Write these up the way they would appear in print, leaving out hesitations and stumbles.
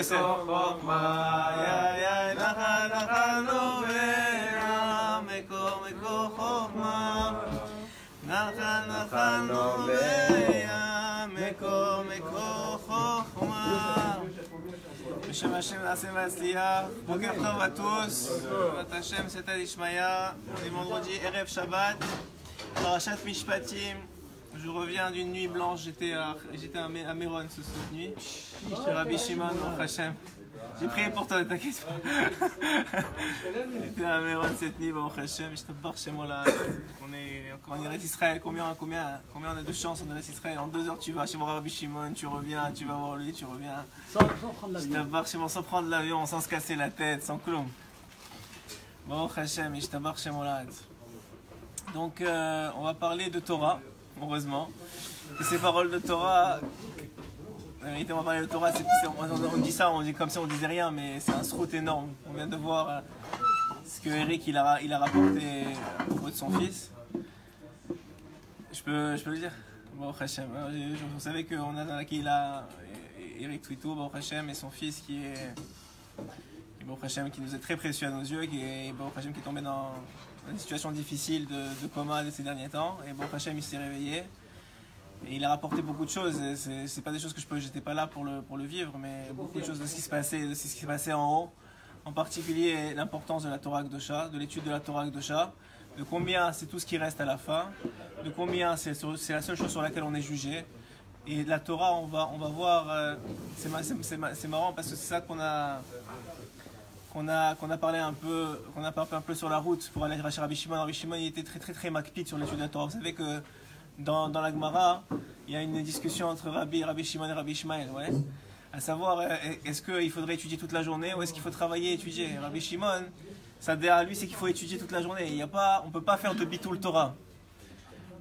Yosef. Beshem Hashem Na'aseh V'Atzliach. Boker Tov à tous. Bat Hashem Seta Dishmaya. On est vendredi, Erev Shabbat. Parashat Mishpatim. Je reviens d'une nuit blanche. J'étais à Méron cette nuit. Chez Rabbi Shimon Baruch Hashem. J'ai prié pour toi, t'inquiète pas. J'étais à Méron cette nuit, Baruch Hashem. Je te barre chez moi là. On est encore en Eretz Israël. Combien on a de chance en Eretz Israël? En 2 heures tu vas chez mon Rabbi Shimon, tu reviens, tu vas voir lui, tu reviens. Sans prendre l'avion. Je te barre chez moi sans prendre l'avion, sans se casser la tête, sans cloum. Baruch Hashem, je te barre chez moi là. Donc on va parler de Torah, heureusement. Et ces paroles de Torah. En vérité, on va parler de Torah, on dit ça, on dit comme ça, on disait rien, mais c'est un srout énorme. On vient de voir ce que Eric il a rapporté à propos de son fils. Je peux le dire? Baruch Hashem. Vous savez qu'on a dans la qu'il a Eric Twito, Baruch Hashem, et son fils qui est Baruch Hashem, qui nous est très précieux à nos yeux, qui est Baruch Hashem qui est tombé dans une situation difficile de coma de ces derniers temps, et Baruch Hashem il s'est réveillé. Et il a rapporté beaucoup de choses, c'est pas des choses que j'étais pas là pour le vivre, mais beaucoup de choses de ce qui se passait en haut, en particulier l'importance de la Torah Kedosha, de l'étude de la Torah Kedosha, de combien c'est tout ce qui reste à la fin, de combien c'est la seule chose sur laquelle on est jugé. Et la Torah, on va voir, c'est marrant parce que c'est ça qu'on a parlé un peu sur la route pour aller chez Rabbi Shimon. Rabbi Shimon il était très makpid sur l'étude de la Torah. Vous savez que dans la Gemara, il y a une discussion entre Rabbi Shimon et Rabbi Ishmael, ouais, à savoir est-ce qu'il faudrait étudier toute la journée ou est-ce qu'il faut travailler et étudier. Rabbi Shimon, sa déa à lui, c'est qu'il faut étudier toute la journée. On ne peut pas faire de bitul Torah.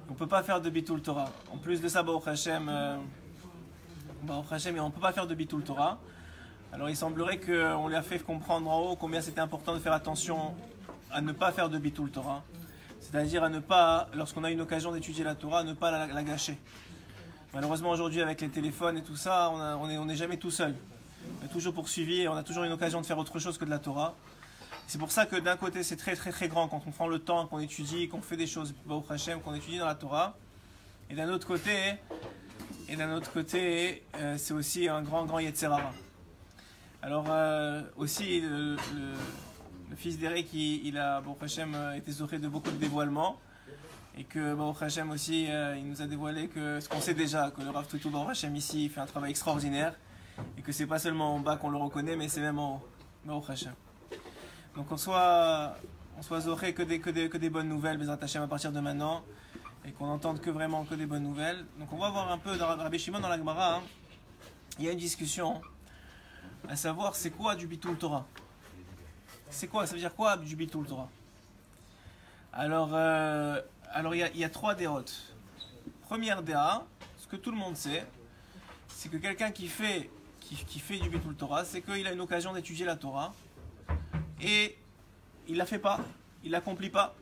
On ne peut pas faire de bitul Torah. En plus de ça, Baruch Hashem, on ne peut pas faire de bitul Torah. Alors il semblerait qu'on lui a fait comprendre en haut combien c'était important de faire attention à ne pas faire de bitul Torah. C'est-à-dire à ne pas, lorsqu'on a une occasion d'étudier la Torah, ne pas la gâcher. Malheureusement aujourd'hui avec les téléphones et tout ça, on n'est jamais tout seul. On est toujours poursuivi et on a toujours une occasion de faire autre chose que de la Torah. C'est pour ça que d'un côté c'est très grand quand on prend le temps, qu'on étudie, qu'on fait des choses, Baruch Hashem, qu'on étudie dans la Torah. Et d'un autre côté, c'est aussi un grand Yetzer Hara. Alors aussi le fils d'Eric, il a, Baruch Hashem, été zoré de beaucoup de dévoilements. Et que Baruch Hashem aussi, il nous a dévoilé que ce qu'on sait déjà, que le Rav Toutou Baruch Hashem ici fait un travail extraordinaire. Et que c'est pas seulement en bas qu'on le reconnaît, mais c'est même en haut. Baruch Hashem. Donc on soit zoré que des bonnes nouvelles, Bezrat Hashem, à partir de maintenant. Et qu'on n'entende vraiment que des bonnes nouvelles. Donc on va voir un peu dans Rabbi Shimon dans la Gemara. Il y a une discussion à savoir c'est quoi du bitul Torah. C'est quoi? Ça veut dire quoi du bitul Torah? Alors il y a 3 dérotes. Première déra, ce que tout le monde sait, c'est que quelqu'un qui fait du bitul Torah, c'est qu'il a une occasion d'étudier la Torah et il la fait pas, il l'accomplit pas.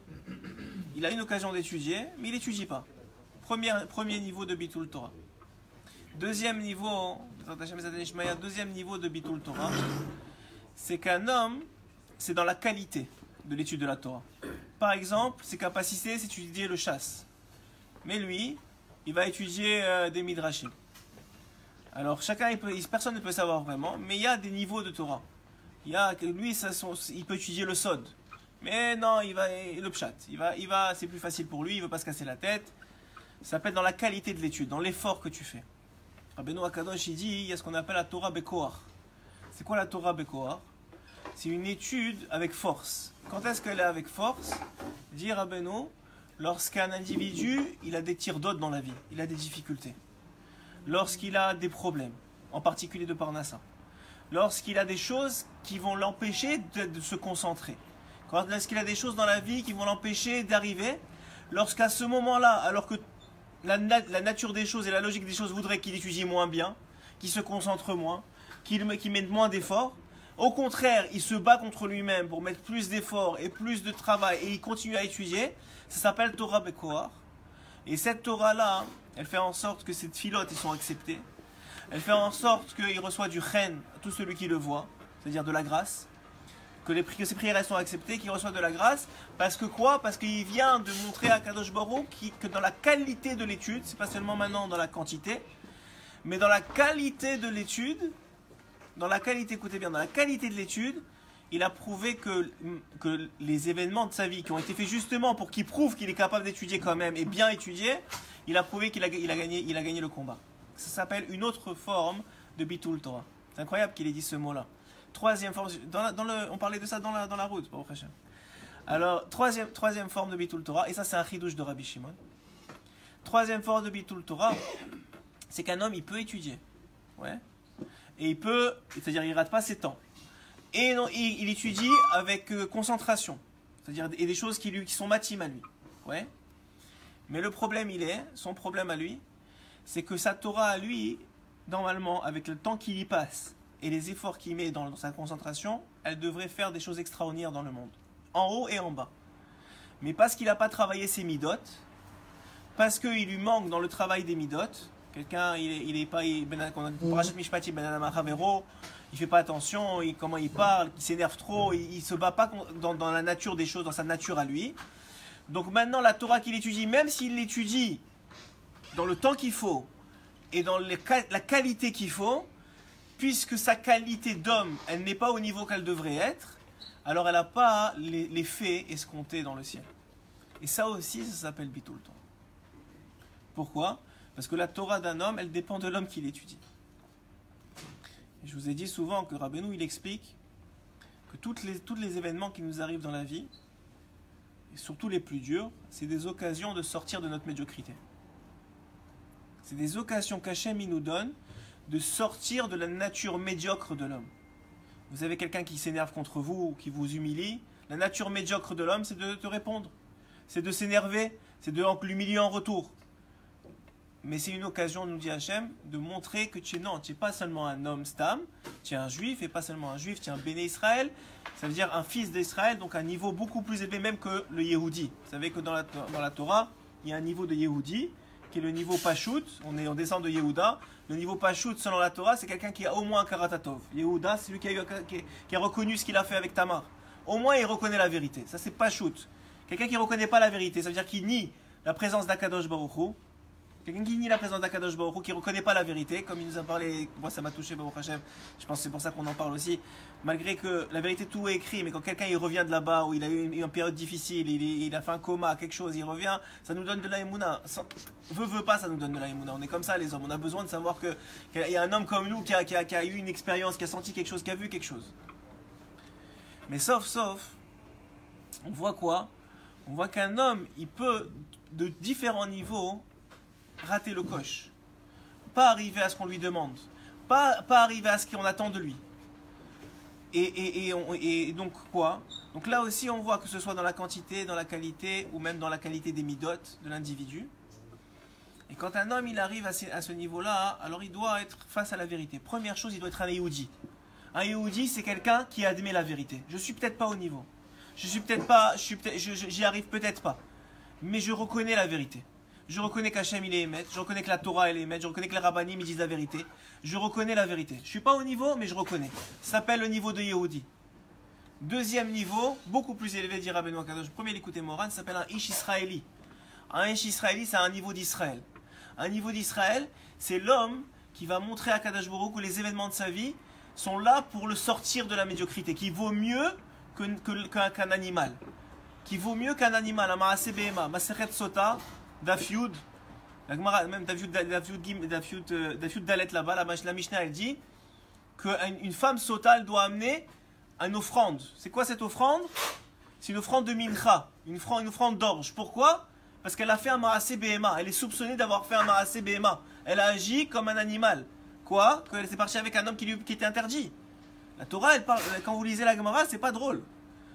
Il a une occasion d'étudier, mais il n'étudie pas. Premier niveau de bitul Torah. Deuxième niveau de bitul Torah, c'est qu'un homme, c'est dans la qualité de l'étude de la Torah. Par exemple, ses capacités, c'est d'étudier le chasse. Mais lui, il va étudier des midrashim. Alors, personne ne peut savoir vraiment, mais il y a des niveaux de Torah. Lui, il peut étudier le sod. Mais non, le pshat. C'est plus facile pour lui, il ne veut pas se casser la tête. Ça s'appelle dans la qualité de l'étude, dans l'effort que tu fais. Rabbeinu Akadosh, il dit, il y a ce qu'on appelle la Torah Bekoar. C'est quoi la Torah Bekoar? C'est une étude avec force. Quand est-ce qu'elle est avec force? Dit Rabbeinu, lorsqu'un individu, il a des tirs d'aude dans la vie, il a des difficultés. Lorsqu'il a des problèmes, en particulier de Parnassa. Lorsqu'il a des choses qui vont l'empêcher de se concentrer. Lorsqu'il a des choses dans la vie qui vont l'empêcher d'arriver. Lorsqu'à ce moment-là, alors que la nature des choses et la logique des choses voudraient qu'il étudie moins bien, qu'il se concentre moins, qu'il mette moins d'efforts, au contraire, il se bat contre lui-même pour mettre plus d'efforts et plus de travail et il continue à étudier. Ça s'appelle Torah Bekoar. Et cette Torah-là, elle fait en sorte que ces filotes, ils sont acceptés. Elle fait en sorte qu'il reçoit du chen, tout celui qui le voit, c'est-à-dire de la grâce. Que ses prières sont acceptées, qu'il reçoit de la grâce. Parce que quoi? Parce qu'il vient de montrer à Kadosh Baruch que dans la qualité de l'étude, c'est pas seulement maintenant dans la quantité, mais dans la qualité de l'étude, dans la qualité, écoutez bien, dans la qualité de l'étude, il a prouvé que les événements de sa vie qui ont été faits justement pour qu'il prouve qu'il est capable d'étudier quand même et bien étudier, il a prouvé qu'il a gagné le combat. Ça s'appelle une autre forme de Bitul Torah. C'est incroyable qu'il ait dit ce mot-là. Troisième forme, on parlait de ça dans la route, pour Hashem. Alors, troisième forme de Bitul Torah, et ça c'est un chidouche de Rabbi Shimon. Troisième forme de Bitul Torah, c'est qu'un homme il peut étudier, ouais, et il peut, c'est-à-dire il rate pas ses temps, et non, il étudie avec concentration, c'est-à-dire et des choses qui sont matimes à lui, ouais. Mais le problème son problème à lui, c'est que sa Torah à lui, normalement, avec le temps qu'il y passe et les efforts qu'il met dans sa concentration, elle devrait faire des choses extraordinaires dans le monde, en haut et en bas. Mais parce qu'il n'a pas travaillé ses midot, parce qu'il lui manque dans le travail des midot, quelqu'un, il est pas, il fait pas attention, comment il parle, il s'énerve trop, il se bat pas dans la nature des choses, dans sa nature à lui. Donc maintenant, la Torah qu'il étudie, même s'il l'étudie dans le temps qu'il faut et dans la qualité qu'il faut, puisque sa qualité d'homme, elle n'est pas au niveau qu'elle devrait être, alors elle n'a pas l'effet escompté dans le ciel. Et ça aussi, ça s'appelle Bitul Torah. Pourquoi? Parce que la Torah d'un homme, elle dépend de l'homme qui l'étudie. Et je vous ai dit souvent que Rabbeinu, il explique que tous les événements qui nous arrivent dans la vie, et surtout les plus durs, c'est des occasions de sortir de notre médiocrité. C'est des occasions qu'Hachem nous donne de sortir de la nature médiocre de l'homme. Vous avez quelqu'un qui s'énerve contre vous ou qui vous humilie, la nature médiocre de l'homme, c'est de te répondre. C'est de s'énerver, c'est de l'humilier en retour. Mais c'est une occasion, nous dit Hachem, de montrer que tu n'es pas seulement un homme stam, tu es un juif, et pas seulement un juif, tu es un béné Israël, ça veut dire un fils d'Israël, donc un niveau beaucoup plus élevé même que le Yehudi. Vous savez que dans la Torah, il y a un niveau de Yehudi, qui est le niveau Pashut, on descend de Yehuda. Le niveau Pashut, selon la Torah, c'est quelqu'un qui a au moins un Karatatov. Yehuda, c'est lui qui a reconnu ce qu'il a fait avec Tamar. Au moins, il reconnaît la vérité. Ça, c'est Pashut. Quelqu'un qui ne reconnaît pas la vérité, ça veut dire qu'il nie la présence d'Akadosh Baruch Hu. Quelqu'un qui nie la présence d'Akadosh Baruch Hu, qui ne reconnaît pas la vérité, comme il nous a parlé, moi ça m'a touché, Baruch Hashem, je pense que c'est pour ça qu'on en parle aussi, malgré que la vérité tout est écrit, mais quand quelqu'un il revient de là-bas, où il a eu une période difficile, il a fait un coma, quelque chose, il revient, ça nous donne de la émouna. Veut pas, ça nous donne de la émouna. On est comme ça les hommes, on a besoin de savoir qu'il y a un homme comme nous qui a eu une expérience, qui a senti quelque chose, qui a vu quelque chose. Mais sauf, on voit quoi? On voit qu'un homme, il peut, de différents niveaux, rater le coche, pas arriver à ce qu'on lui demande, pas arriver à ce qu'on attend de lui. Et donc quoi? Donc là aussi on voit que ce soit dans la quantité, dans la qualité, ou même dans la qualité des midot de l'individu. Et quand un homme il arrive à ce niveau-là, alors il doit être face à la vérité. Première chose, il doit être un Yehudi. Un Yehudi, c'est quelqu'un qui admet la vérité. Je suis peut-être pas au niveau, j'y arrive peut-être pas, mais je reconnais la vérité. Je reconnais qu'Hachem il est émet, je reconnais que la Torah elle est émet, je reconnais que les rabbanim ils disent la vérité. Je reconnais la vérité. Je ne suis pas au niveau, mais je reconnais. Ça s'appelle le niveau de Yehudi. Deuxième niveau, beaucoup plus élevé, dit Rabbeinu Akadosh. Premier, l'écouter Moran, ça s'appelle un Ish Israéli. Un Ish Israéli, c'est un niveau d'Israël. Un niveau d'Israël, c'est l'homme qui va montrer à Kadosh Baruch Hu que les événements de sa vie sont là pour le sortir de la médiocrité, qui vaut mieux qu'un animal. Qui vaut mieux qu'un animal. Un Maaseh Behema, Masechet Sota, Dafyud, même Dafyud Dalet là-bas, la Mishnah elle dit qu'une femme sota elle doit amener une offrande. C'est quoi cette offrande? C'est une offrande de mincha, une offrande d'orge. Pourquoi? Parce qu'elle a fait un Maaseh Behema. Elle est soupçonnée d'avoir fait un Maaseh Behema. Elle a agi comme un animal. Quoi? Qu'elle s'est partie avec un homme qui était interdit. La Torah, elle parle, quand vous lisez la Gemara, c'est pas drôle.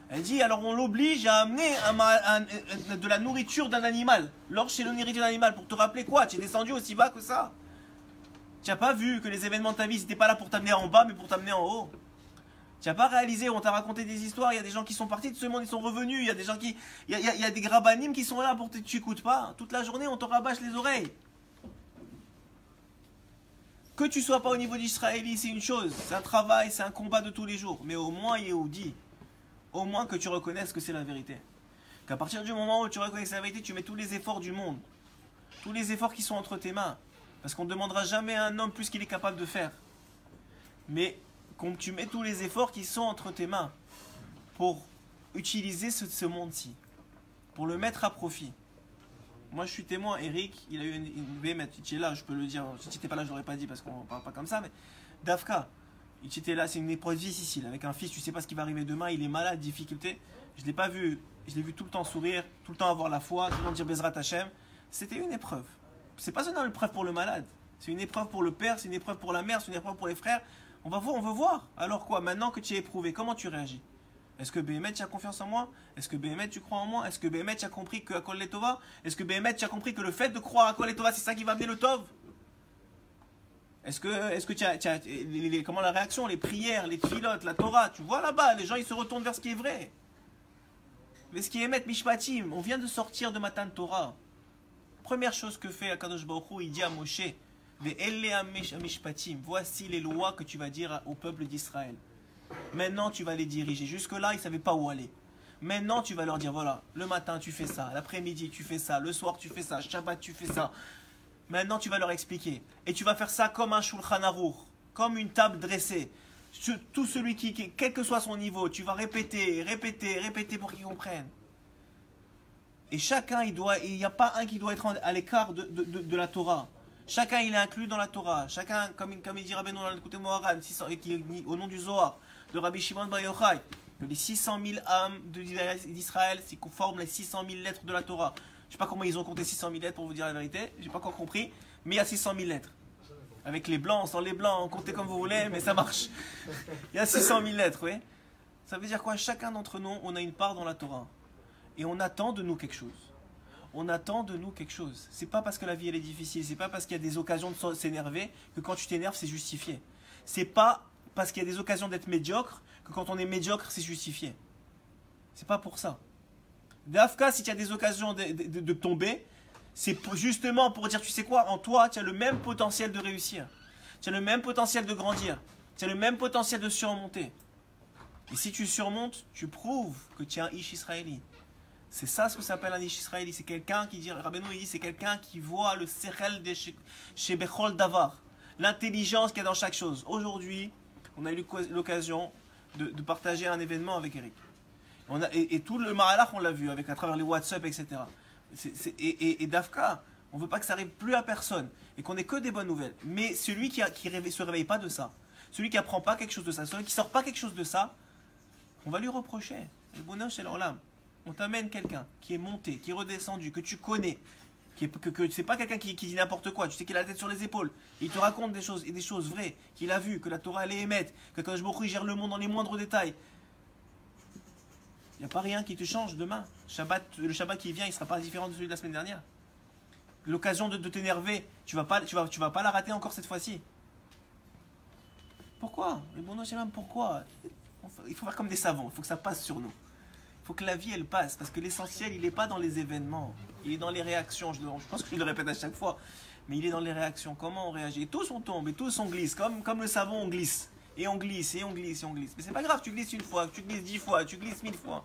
Elle dit, alors on l'oblige à amener de la nourriture d'un animal. L'orge, c'est la nourriture d'un animal. Pour te rappeler quoi? Tu es descendu aussi bas que ça. Tu n'as pas vu que les événements de ta vie, n'étaient pas là pour t'amener en bas, mais pour t'amener en haut. Tu n'as pas réalisé, on t'a raconté des histoires, il y a des gens qui sont partis de ce monde, ils sont revenus. Il y a des gens il y a des grabanimes qui sont là pour que tu n'écoutes pas. Toute la journée, on te rabâche les oreilles. Que tu sois pas au niveau d'Israéli, c'est une chose. C'est un travail, c'est un combat de tous les jours. Mais au moins, Yehudi, au moins que tu reconnaisses que c'est la vérité. Qu'à partir du moment où tu reconnais que c'est la vérité, tu mets tous les efforts du monde. Tous les efforts qui sont entre tes mains. Parce qu'on ne demandera jamais à un homme plus qu'il est capable de faire. Mais quand tu mets tous les efforts qui sont entre tes mains pour utiliser ce monde-ci, pour le mettre à profit. Moi, je suis témoin, Eric, il a eu une BMF. Tu es là, je peux le dire. Si tu n'étais pas là, je ne l'aurais pas dit parce qu'on ne parle pas comme ça. Mais Dafka, il était là, c'est une épreuve difficile. Avec un fils, tu ne sais pas ce qui va arriver demain, il est malade, difficulté. Je ne l'ai pas vu, je l'ai vu tout le temps sourire, tout le temps avoir la foi, tout le temps dire Bezrat Hashem. C'était une épreuve. C'est pas seulement une épreuve pour le malade. C'est une épreuve pour le père, c'est une épreuve pour la mère, c'est une épreuve pour les frères. On veut voir. Alors quoi, maintenant que tu es éprouvé, comment tu réagis? Est-ce que Béhémet, tu as confiance en moi? Est-ce que Béhémet, tu crois en moi? Est-ce que Béhémet, tu as compris que Akol Letova? Est-ce que Béhémet, tu as compris que le fait de croire à Akol Letova, c'est ça qui va amener le Tov? Est-ce que tu as comment la réaction, les prières, les tfilotes, la Torah? Tu vois là-bas, les gens, ils se retournent vers ce qui est vrai. Mais ce qui est Emet Mishpatim, on vient de sortir de Matan Torah. Première chose que fait Akadosh Baruch Hu, il dit à Moshe, voici les lois que tu vas dire au peuple d'Israël. Maintenant, tu vas les diriger. Jusque-là, ils ne savaient pas où aller. Maintenant, tu vas leur dire, voilà, le matin, tu fais ça. L'après-midi, tu fais ça. Le soir, tu fais ça. Shabbat, tu fais ça. Maintenant, tu vas leur expliquer. Et tu vas faire ça comme un Shulchan Aruch, comme une table dressée. Tout celui qui, quel que soit son niveau, tu vas répéter pour qu'ils comprennent. Et chacun, il n'y a pas un qui doit être à l'écart de la Torah. Chacun, il est inclus dans la Torah. Chacun, comme il dit Rabbeinu dans l'écoute Moharan, au nom du Zohar, de Rabbi Shimon Bar Yochai, que les 600 000 âmes d'Israël, c'est qu'on forme les 600 000 lettres de la Torah. Je ne sais pas comment ils ont compté 600 000 lettres pour vous dire la vérité, je n'ai pas encore compris, mais il y a 600 000 lettres. Avec les blancs, sans les blancs, comptez comme vous voulez, mais ça marche. Il y a 600 000 lettres, oui. Ça veut dire quoi? Chacun d'entre nous, on a une part dans la Torah. Et on attend de nous quelque chose. On attend de nous quelque chose. C'est pas parce que la vie elle est difficile, c'est pas parce qu'il y a des occasions de s'énerver que quand tu t'énerves c'est justifié. C'est pas parce qu'il y a des occasions d'être médiocre que quand on est médiocre c'est justifié. C'est pas pour ça. D'Afka, si tu as des occasions de tomber, c'est justement pour dire, tu sais quoi, en toi tu as le même potentiel de réussir. Tu as le même potentiel de grandir. Tu as le même potentiel de surmonter. Et si tu surmontes, tu prouves que tu es un Ish Israéli. C'est ça ce que s'appelle un Ish Israéli. C'est quelqu'un qui dit, Rabbeinu il dit, c'est quelqu'un qui voit le Sechel de chez Bechol Davar. L'intelligence qu'il y a dans chaque chose. Aujourd'hui, on a eu l'occasion de partager un événement avec Eric. Et tout le Mahalach, on l'a vu à travers les WhatsApp, etc. Et Dafka, on ne veut pas que ça arrive plus à personne. Et qu'on n'ait que des bonnes nouvelles. Mais celui qui ne se réveille pas de ça, celui qui n'apprend pas quelque chose de ça, celui qui ne sort pas quelque chose de ça, on va lui reprocher. Le bonheur, c'est leur lame. On t'amène quelqu'un qui est monté, qui est redescendu, que tu connais, que c'est pas quelqu'un qui dit n'importe quoi, tu sais qu'il a la tête sur les épaules, et il te raconte des choses vraies, qu'il a vues, que la Torah elle est émette, que quand il gère le monde dans les moindres détails. Il n'y a pas rien qui te change demain. Le Shabbat qui vient, il ne sera pas différent de celui de la semaine dernière. L'occasion de t'énerver, tu vas pas la rater encore cette fois-ci. Pourquoi? Le bon même pourquoi? Il faut faire comme des savants, il faut que ça passe sur nous. Il faut que la vie elle passe, parce que l'essentiel il n'est pas dans les événements, il est dans les réactions. Je pense que je le répète à chaque fois, mais il est dans les réactions. Comment on réagit? Et tous on tombe, et tous on glisse, comme le savon on glisse, et on glisse, et on glisse, et on glisse. Mais c'est pas grave, tu glisses une fois, tu glisses 10 fois, tu glisses 1000 fois.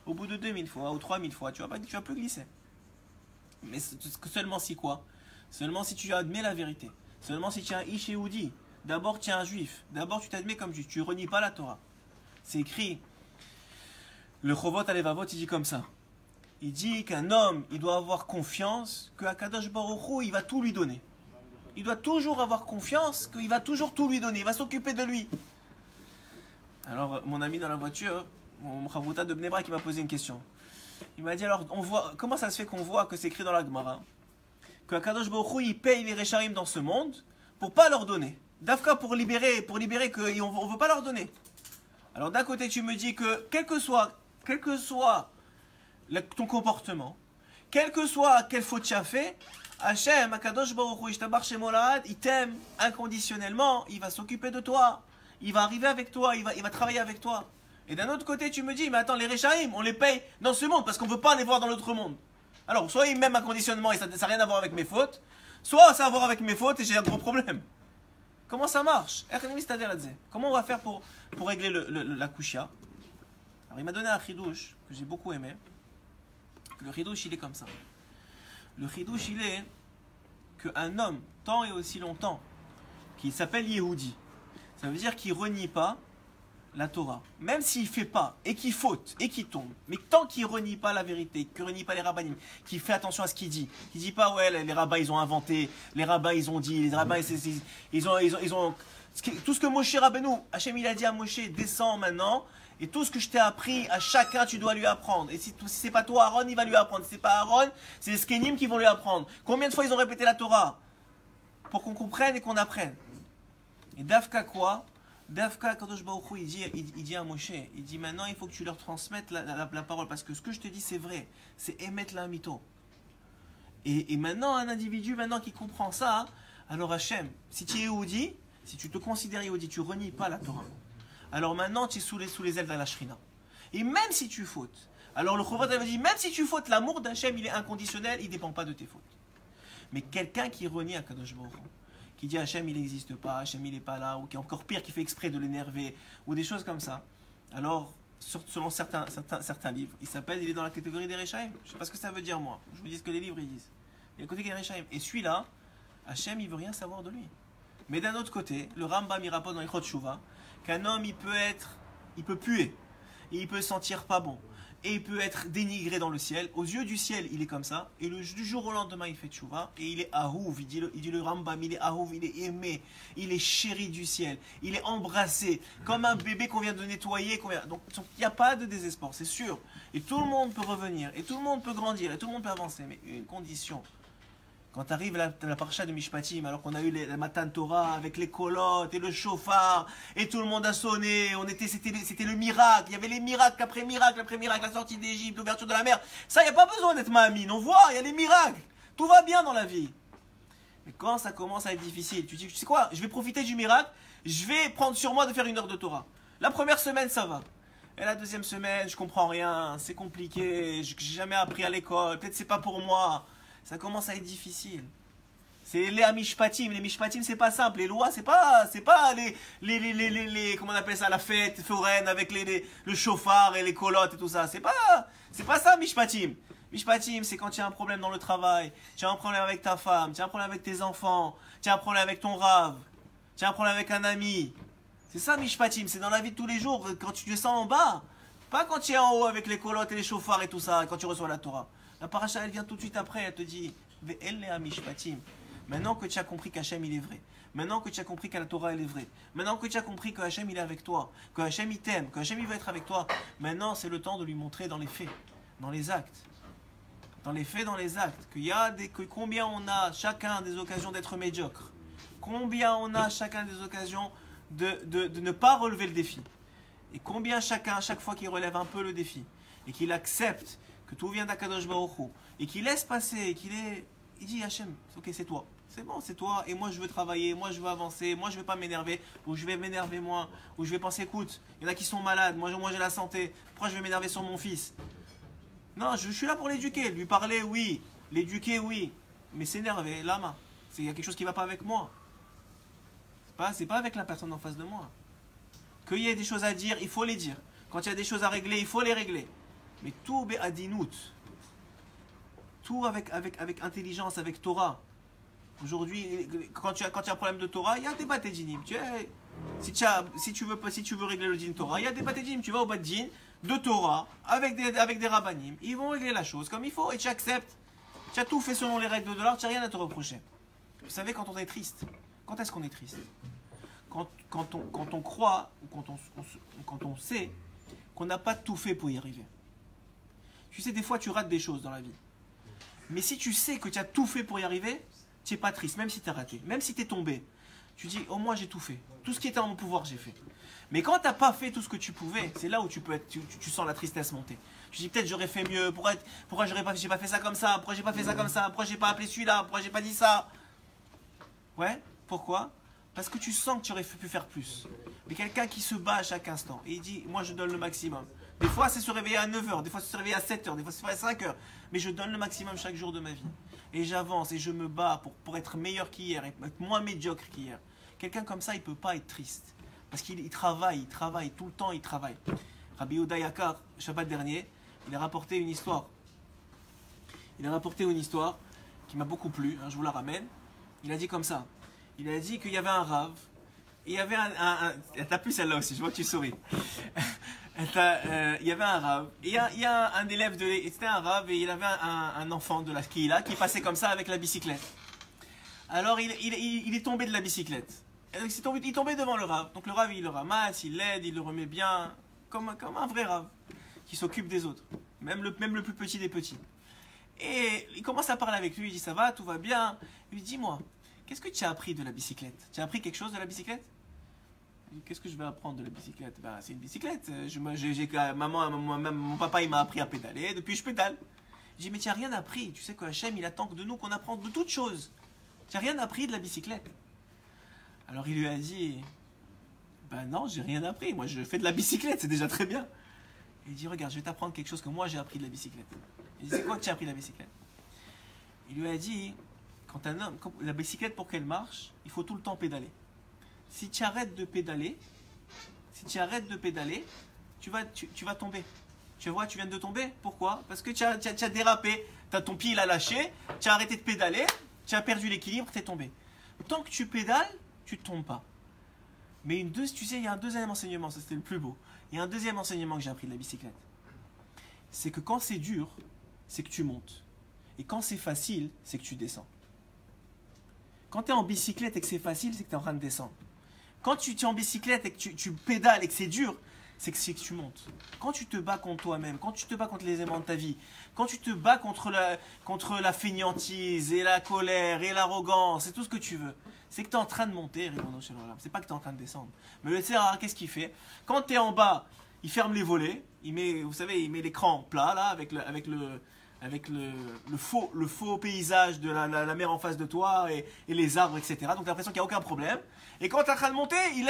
Au bout de 2000 fois, ou 3000 fois, tu vas plus glisser. Mais seulement si quoi? Seulement si tu admets la vérité. Seulement si tu es un Ish Yehudi. D'abord tu es un juif, d'abord tu t'admets comme juif, tu renies pas la Torah. C'est écrit. Le Chovot Alevavot, il dit comme ça. Il dit qu'un homme, il doit avoir confiance que Akadosh Baruch Hu, il va tout lui donner. Il doit toujours avoir confiance qu'il va toujours tout lui donner. Il va s'occuper de lui. Alors, mon ami dans la voiture, mon Chavruta de Bnei Brak, il m'a posé une question. Il m'a dit, alors, comment ça se fait qu'on voit que c'est écrit dans la Gemara que Akadosh Baruch Hu, il paye les Rechaim dans ce monde pour pas leur donner. Dafka pour libérer qu'on ne veut pas leur donner. Alors, d'un côté, tu me dis que, quel que soit ton comportement, quel que soit quelle faute tu as fait, Hachem, Akadosh Baruch Hu, Ishtabar Shemolad, il t'aime inconditionnellement, il va s'occuper de toi, il va arriver avec toi, il va travailler avec toi. Et d'un autre côté, tu me dis, mais attends, les Rechaim, on les paye dans ce monde parce qu'on ne veut pas les voir dans l'autre monde. Alors, soit il m'aime inconditionnellement et ça n'a rien à voir avec mes fautes, soit ça a à voir avec mes fautes et j'ai un gros problème. Comment ça marche? Comment on va faire pour régler la kushia? Alors il m'a donné un chidouche que j'ai beaucoup aimé. Le chidouche il est comme ça. Le chidouche il est qu'un homme, tant et aussi longtemps, qui s'appelle Yehudi, ça veut dire qu'il renie pas la Torah, même s'il fait pas, et qu'il faute, et qu'il tombe, mais tant qu'il renie pas la vérité, qu'il renie pas les rabbinim, qu'il fait attention à ce qu'il dit pas ouais les rabbins ils ont inventé, les rabbins ils ont dit, les rabbins ils ont tout ce que Moshe Rabbeinu, Hachem il a dit à Moshe, descends maintenant, et tout ce que je t'ai appris, à chacun tu dois lui apprendre, et si c'est pas toi Aaron il va lui apprendre, si c'est pas Aaron, c'est les Skenim qui vont lui apprendre. Combien de fois ils ont répété la Torah pour qu'on comprenne et qu'on apprenne? Et Dafka quoi? Dafka, Kadosh Baruch Hu, il dit à Moshe, il dit maintenant il faut que tu leur transmettes la parole, parce que ce que je te dis c'est vrai, c'est émettre la mito. Et maintenant un individu maintenant qui comprend ça, alors Hachem, si tu es Yehudi, si tu te considères Yehudi, tu renies pas la Torah, alors maintenant tu es sous les ailes de la Shrina. Et même si tu fautes, alors le Chovat avait dit, même si tu fautes, l'amour d'Hachem il est inconditionnel, il ne dépend pas de tes fautes. Mais quelqu'un qui renie à Kadosh Baruch Hu, qui dit Hachem il n'existe pas, Hachem il n'est pas là, ou qui est encore pire, qui fait exprès de l'énerver, ou des choses comme ça, alors, selon certains livres, il est dans la catégorie des Rechaim. Je ne sais pas ce que ça veut dire moi, je vous dis ce que les livres ils disent. Il est à côté des Rechaim. Et celui-là, Hachem il veut rien savoir de lui. Mais d'un autre côté, le Rambam il rapporte dans Ichot Shuvah qu'un homme il peut puer, et il peut sentir pas bon, et il peut être dénigré dans le ciel. Aux yeux du ciel, il est comme ça. Et du jour au lendemain, il fait tchouva. Et il est ahouv. Il dit le Rambam, il est ahouv, il est aimé. Il est chéri du ciel. Il est embrassé. Comme un bébé qu'on vient de nettoyer. Donc, il n'y a pas de désespoir, c'est sûr. Et tout le monde peut revenir. Et tout le monde peut grandir. Et tout le monde peut avancer. Mais une condition. Quand arrive la parasha de Mishpatim, alors qu'on a eu la Matan Torah avec les colottes et le chauffard, et tout le monde a sonné, c'était le miracle, il y avait les miracles après miracle, la sortie d'Égypte, l'ouverture de la mer. Ça, il n'y a pas besoin d'être Mahamine, on voit, il y a les miracles. Tout va bien dans la vie. Mais quand ça commence à être difficile, tu dis, tu sais quoi, je vais profiter du miracle, je vais prendre sur moi de faire une heure de Torah. La première semaine, ça va. Et la deuxième semaine, je comprends rien, c'est compliqué, j'ai jamais appris à l'école, peut-être c'est pas pour moi. Ça commence à être difficile. C'est les Mishpatim. Les Mishpatim, c'est pas simple. Les lois, c'est pas comment on appelle ça, la fête foraine avec le chauffard et les colottes et tout ça. C'est pas ça, Mishpatim. Mishpatim, c'est quand tu as un problème dans le travail, tu as un problème avec ta femme, tu as un problème avec tes enfants, tu as un problème avec ton rave, tu as un problème avec un ami. C'est ça, Mishpatim. C'est dans la vie de tous les jours, quand tu descends en bas. Pas quand tu es en haut avec les colottes et les chauffards et tout ça, quand tu reçois la Torah. La paracha, elle vient tout de suite après, elle te dit maintenant que tu as compris qu'Hachem il est vrai, maintenant que tu as compris que la Torah elle est vraie, maintenant que tu as compris que Hachem il est avec toi, que Hachem il t'aime, que Hachem il veut être avec toi, maintenant c'est le temps de lui montrer dans les faits, dans les actes. Dans les faits, dans les actes, combien on a chacun des occasions d'être médiocre, combien on a chacun des occasions de ne pas relever le défi, et combien chacun, à chaque fois qu'il relève un peu le défi, et qu'il accepte que tout vient d'Akadosh Baruch Hu, et qu'il laisse passer, il dit Hachem, ok c'est toi, c'est bon c'est toi, et moi je veux travailler, moi je veux avancer, moi je veux pas m'énerver, ou je vais m'énerver moins, ou je vais penser écoute, il y en a qui sont malades, moi j'ai la santé, pourquoi je vais m'énerver sur mon fils? Non, je suis là pour l'éduquer, lui parler oui, l'éduquer oui, mais s'énerver, lama, il y a quelque chose qui va pas avec moi, c'est pas avec la personne en face de moi. Qu'il y ait des choses à dire, il faut les dire, quand il y a des choses à régler, il faut les régler. Mais tout béadinout, tout avec intelligence, avec Torah. Aujourd'hui, quand tu as un problème de Torah, il y a des batédinim. Si tu veux régler le din Torah, il y a des batédinim. Tu vas au badin de Torah avec des rabbanim. Ils vont régler la chose comme il faut et tu acceptes. Tu as tout fait selon les règles de l'art, tu n'as rien à te reprocher. Vous savez, quand on est triste, quand est-ce qu'on est triste? Quand on croit, ou quand on sait qu'on n'a pas tout fait pour y arriver. Tu sais, des fois, tu rates des choses dans la vie. Mais si tu sais que tu as tout fait pour y arriver, tu n'es pas triste, même si tu as raté, même si tu es tombé. Tu dis, au moins, j'ai tout fait. Tout ce qui était en mon pouvoir, j'ai fait. Mais quand tu n'as pas fait tout ce que tu pouvais, c'est là où tu sens la tristesse monter. Tu dis, peut-être j'aurais fait mieux. Pourquoi j'ai pas fait ça comme ça? Pourquoi j'ai pas fait ça comme ça? Pourquoi j'ai pas appelé celui-là? Pourquoi j'ai pas dit ça? Ouais, pourquoi? Parce que tu sens que tu aurais pu faire plus. Mais quelqu'un qui se bat à chaque instant, et il dit, moi, je donne le maximum. Des fois, c'est se réveiller à 9h, des fois, c'est se réveiller à 7h, des fois, c'est se réveiller à 5h. Mais je donne le maximum chaque jour de ma vie. Et j'avance et je me bats pour être meilleur qu'hier, et être moins médiocre qu'hier. Quelqu'un comme ça, il ne peut pas être triste. Parce qu'il travaille, tout le temps il travaille. Rabbi Yehuda Yakar, Shabbat dernier, il a rapporté une histoire. Qui m'a beaucoup plu, hein, je vous la ramène. Il a dit comme ça. Il a dit qu'il y avait un rave. Et il y avait t'as plu celle-là aussi, je vois que tu souris. Il y avait un rave. Et il y a un élève c'était un rave et il avait un enfant de la Kihila qui passait comme ça avec la bicyclette. Alors il est tombé de la bicyclette. Et donc, il est tombé devant le rave. Donc le rave il le ramasse, il l'aide, il le remet bien, comme un vrai rave qui s'occupe des autres. Même le plus petit des petits. Et il commence à parler avec lui, il dit ça va, tout va bien. Il lui dit dis-moi, qu'est-ce que tu as appris de la bicyclette? Tu as appris quelque chose de la bicyclette? Qu'est-ce que je vais apprendre de la bicyclette? C'est une bicyclette. Mon papa il m'a appris à pédaler, depuis je pédale. Je dis mais tu n'as rien appris. Tu sais que Hachem il attend de nous qu'on apprenne de toutes choses. Tu n'as rien appris de la bicyclette. Alors il lui a dit non, j'ai rien appris. Moi je fais de la bicyclette, c'est déjà très bien. Il dit regarde, je vais t'apprendre quelque chose que moi j'ai appris de la bicyclette. Il dit c'est quoi que tu as appris de la bicyclette? Il lui a dit la bicyclette pour qu'elle marche, il faut tout le temps pédaler. Si tu arrêtes de pédaler, tu vas tomber. Tu vois, tu viens de tomber. Pourquoi? Parce que tu as dérapé. Ton pied il a lâché, tu as arrêté de pédaler, tu as perdu l'équilibre, tu es tombé. Tant que tu pédales, tu ne tombes pas. Mais tu sais, il y a un deuxième enseignement, ça c'était le plus beau. Il y a un deuxième enseignement que j'ai appris de la bicyclette. C'est que quand c'est dur, c'est que tu montes. Et quand c'est facile, c'est que tu descends. Quand tu es en bicyclette et que c'est facile, c'est que tu es en train de descendre. Quand tu es en bicyclette et que tu pédales et que c'est dur, c'est que tu montes. Quand tu te bats contre toi-même, quand tu te bats contre les aimants de ta vie, quand tu te bats contre la fainéantise et la colère et l'arrogance et tout ce que tu veux, c'est que tu es en train de monter, c'est pas que tu es en train de descendre. Mais le Tsar, qu'est-ce qu'il fait? Quand tu es en bas, il ferme les volets, il met l'écran plat là, avec le faux paysage de la mer en face de toi et les arbres, etc. Donc tu as l'impression qu'il n'y a aucun problème. Et quand tu es en train de monter, il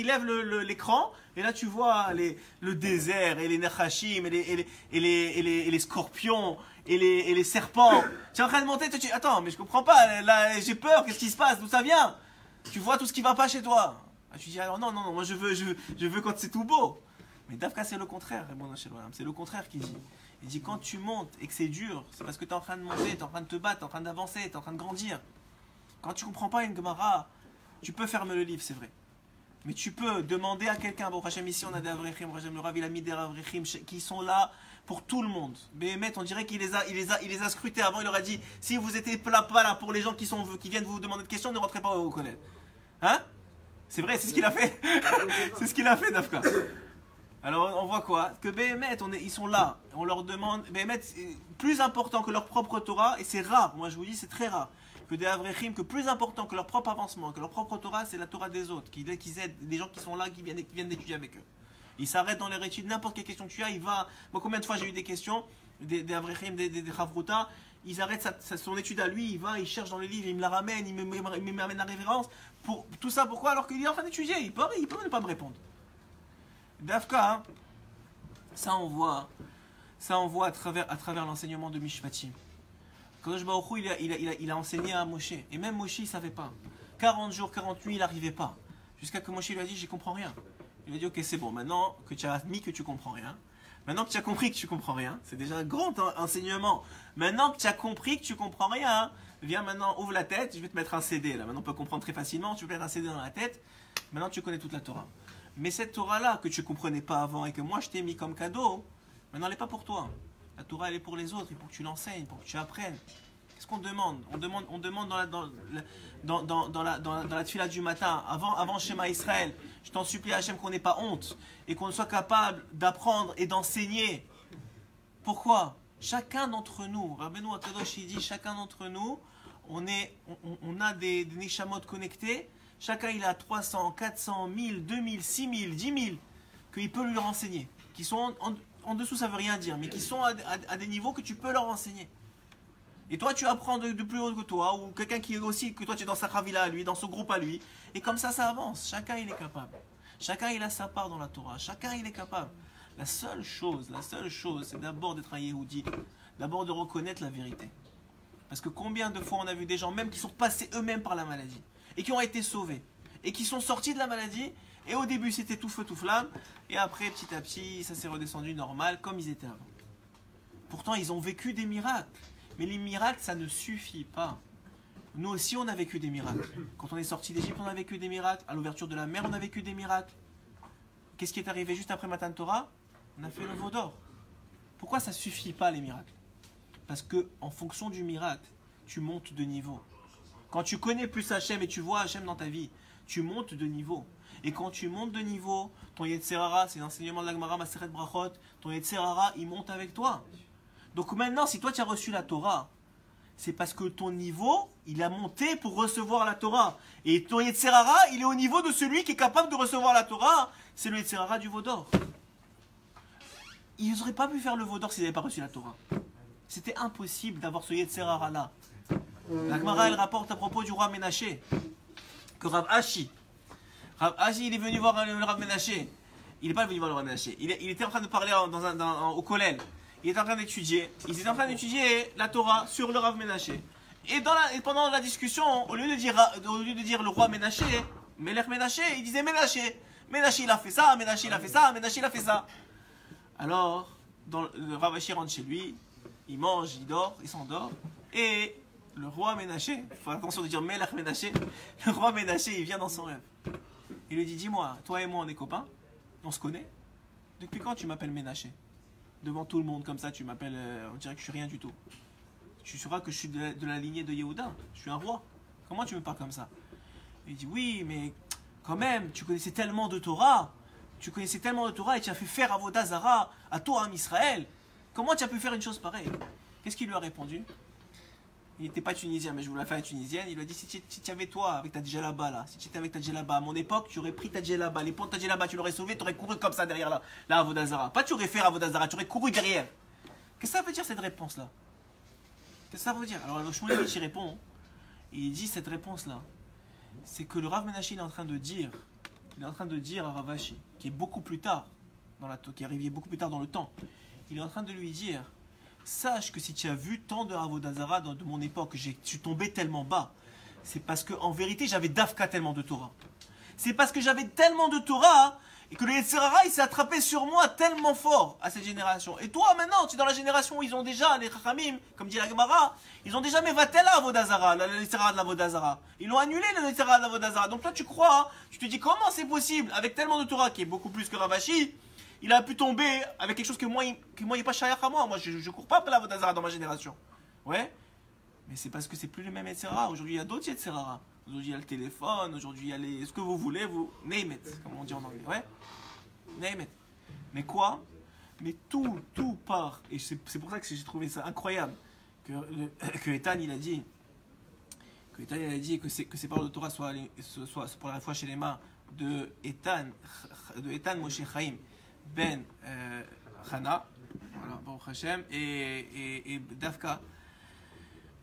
lève l'écran et là tu vois le désert et les nechashim et les scorpions et les serpents. Tu es en train de monter, attends, mais je comprends pas, là j'ai peur, qu'est-ce qui se passe, d'où ça vient? Tu vois tout ce qui va pas chez toi. Tu dis alors non, moi je veux quand c'est tout beau. Mais Dafka c'est le contraire, c'est le contraire qu'il dit. Il dit quand tu montes et que c'est dur, c'est parce que tu es en train de monter, tu es en train de te battre, tu es en train d'avancer, tu es en train de grandir. Quand tu ne comprends pas une Gemara, tu peux fermer le livre, c'est vrai. Mais tu peux demander à quelqu'un, bon, Hachem, ici on a des Avrechim, le Rav il a mis des Avrechim qui sont là pour tout le monde. Béhémet, on dirait qu'il les a scrutés avant, il leur a dit si vous n'étiez pas là pour les gens qui viennent vous demander des questions, ne rentrez pas au collège. Hein? C'est vrai, c'est ce qu'il a fait. C'est ce qu'il a fait, Dafka. Alors on voit quoi? Que Béhémet, ils sont là. On leur demande. Béhémet, plus important que leur propre Torah, et c'est rare, moi je vous dis, c'est très rare. Que des Avrechim, que plus important que leur propre avancement, que leur propre Torah, c'est la Torah des autres, qui aident des gens qui sont là, qui viennent d'étudier avec eux. Ils s'arrêtent dans leur étude, n'importe quelle question que tu as, il va. Moi, combien de fois j'ai eu des questions, des Avrechim, des Chavruta, ils arrêtent son étude à lui, il va, il cherche dans les livres, il me la ramène, il m'amène la référence. Pour tout ça, pourquoi? Alors qu'il est en train d'étudier, il peut ne pas me répondre. Dafka, hein, ça on voit à travers l'enseignement de Mishpatim. Kadosh Baruch Hu, il a enseigné à Moshe. Et même Moshe, il ne savait pas. 40 jours, 40 nuits, il n'arrivait pas. Jusqu'à que Moshe lui a dit, je ne comprends rien. Il lui a dit, ok, c'est bon, maintenant que tu as admis que tu ne comprends rien, maintenant que tu as compris que tu ne comprends rien, c'est déjà un grand enseignement. Maintenant que tu as compris que tu ne comprends rien, viens maintenant, ouvre la tête, je vais te mettre un CD. Là. Maintenant, on peut comprendre très facilement, tu peux mettre un CD dans la tête. Maintenant, tu connais toute la Torah. Mais cette Torah-là, que tu ne comprenais pas avant et que moi, je t'ai mis comme cadeau, maintenant, elle n'est pas pour toi. La Torah, elle est pour les autres, et pour que tu l'enseignes, pour que tu apprennes. Qu'est-ce qu'on demande? On demande dans la tefila du matin, avant Shema Israël, je t'en supplie Hachem qu'on n'ait pas honte, et qu'on soit capable d'apprendre et d'enseigner. Pourquoi? Chacun d'entre nous, Rabbeinu Akadosh, il dit, chacun d'entre nous, on a des neshamot connectés, chacun il a 300, 400, 1000, 2000, 6000, 10 000, qu'il peut lui renseigner, qui sont en dessous, ça veut rien dire, mais qui sont à des niveaux que tu peux leur enseigner. Et toi, tu apprends de plus haut que toi, ou quelqu'un qui est aussi, que toi tu es dans sa ravila à lui, dans son groupe à lui, et comme ça avance. Chacun il est capable. Chacun il a sa part dans la Torah. Chacun il est capable. La seule chose, c'est d'abord d'être un Yehudi, d'abord de reconnaître la vérité. Parce que combien de fois on a vu des gens même qui sont passés eux-mêmes par la maladie, et qui ont été sauvés, et qui sont sortis de la maladie. Et au début, c'était tout feu, tout flamme. Et après, petit à petit, ça s'est redescendu normal, comme ils étaient avant. Pourtant, ils ont vécu des miracles. Mais les miracles, ça ne suffit pas. Nous aussi, on a vécu des miracles. Quand on est sorti d'Égypte, on a vécu des miracles. À l'ouverture de la mer, on a vécu des miracles. Qu'est-ce qui est arrivé juste après Matan Torah? On a fait le veau d'or. Pourquoi ça ne suffit pas, les miracles? Parce que en fonction du miracle, tu montes de niveau. Quand tu connais plus Hachem et tu vois Hachem dans ta vie, tu montes de niveau. Et quand tu montes de niveau, ton Yetzer Hara, c'est l'enseignement de la Gemara Maseret Brachot, ton Yetzer Hara, il monte avec toi. Donc maintenant, si toi tu as reçu la Torah, c'est parce que ton niveau, il a monté pour recevoir la Torah. Et ton Yetzer Hara, il est au niveau de celui qui est capable de recevoir la Torah. C'est le Yetzer Hara du veau d'or. Ils n'auraient pas pu faire le veau d'or s'ils n'avaient pas reçu la Torah. C'était impossible d'avoir ce Yetzer Hara là. La Gemara, elle rapporte à propos du roi Ménaché que Rav Ashi, il est venu voir le Rav Ménaché. Il n'est pas venu voir le Rav Ménaché. Il était en train de parler au Kollel. Il était en train d'étudier. Ils étaient en train d'étudier la Torah sur le Rav Ménaché. Et pendant la discussion, au lieu de dire le roi Ménaché, Melech Ménaché, il disait Ménaché. Ménaché il a fait ça, Ménaché il a fait ça, Ménaché il a fait ça. Alors, le Rav Ashi rentre chez lui, il mange, il dort, il s'endort. Et le roi Ménaché, il faut attention de dire Melech Ménaché, le roi Ménaché, il vient dans son rêve. Il lui dit, dis-moi, toi et moi on est copains, on se connaît. Depuis quand tu m'appelles Ménaché? Devant tout le monde comme ça, tu m'appelles, on dirait que je suis rien du tout. Tu sauras que je suis de la lignée de Yehuda, je suis un roi. Comment tu me parles comme ça? Il dit, oui, mais quand même, tu connaissais tellement de Torah, et tu as fait faire Avodah Zara à toi, à Israël. Comment tu as pu faire une chose pareille? Qu'est-ce qu'il lui a répondu? Il n'était pas tunisien, mais je vous la fais à tunisienne. Il lui a dit, si tu avais toi avec ta djellaba là, si tu étais avec ta djellaba à mon époque, tu aurais pris ta djellaba, les ponts de ta djellaba, tu l'aurais sauvé, tu aurais couru comme ça derrière la Avodah Zara. Pas tu aurais fait Avodah Zara, tu aurais couru derrière. Qu'est-ce que ça veut dire cette réponse là? Qu'est-ce que ça veut dire? Alors le Shmuelevitch il répond, il dit cette réponse là, c'est que le Rav Ménaché il est en train de dire à Rav Ashi, qui est beaucoup plus tard, qui est arrivé beaucoup plus tard dans le temps, il est en train de lui dire, sache que si tu as vu tant de Avodah Zara de mon époque, je suis tombé tellement bas, c'est parce qu'en vérité j'avais d'Afka tellement de Torah. C'est parce que j'avais tellement de Torah et que le Yetzer Hara il s'est attrapé sur moi tellement fort à cette génération. Et toi maintenant, tu es dans la génération où ils ont déjà, les Chachamim, comme dit la Gemara, ils ont déjà mevatel Avodah Zara, le Yetzer Hara de l'Avodah Zara. Ils l'ont annulé le Yetzer Hara de l'Avodah Zara. Donc toi tu crois, tu te dis comment c'est possible, avec tellement de Torah qui est beaucoup plus que Rav Ashi, il a pu tomber avec quelque chose que moi il n'est pas shayach à moi. Moi, je ne cours pas après l'Avodah Zara dans ma génération. Ouais. Mais c'est parce que c'est plus le même Yetzer Hara. Aujourd'hui, il y a d'autres Yetzer Hara. Aujourd'hui, il y a le téléphone. Aujourd'hui, il y a les... ce que vous voulez, vous... Name it, comme on dit en anglais. Ouais. Name it. Mais quoi? Mais tout part. Et c'est pour ça que j'ai trouvé ça incroyable. Que Ethan, il a dit... que ces paroles de Torah soient pour la fois chez les mains de Ethan Moshe Chaim Ben Chana, voilà, Baruch Hashem, et Davka,